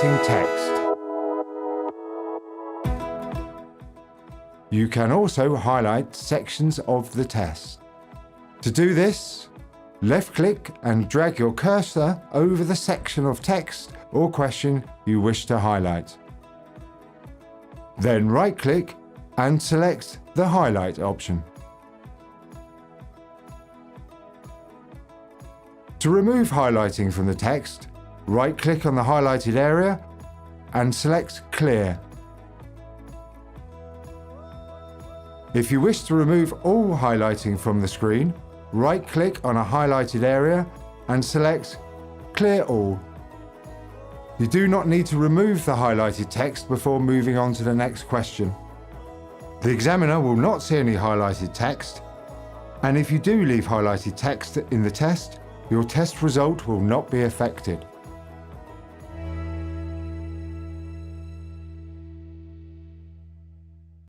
highlighting text. You can also highlight sections of the test. To do this, left-click and drag your cursor over the section of text or question you wish to highlight. Then right-click and select the Highlight option. To remove highlighting from the text, right-click on the highlighted area and select Clear. If you wish to remove all highlighting from the screen, right-click on a highlighted area and select Clear All. You do not need to remove the highlighted text before moving on to the next question. The examiner will not see any highlighted text, and if you do leave highlighted text in the test, your test result will not be affected.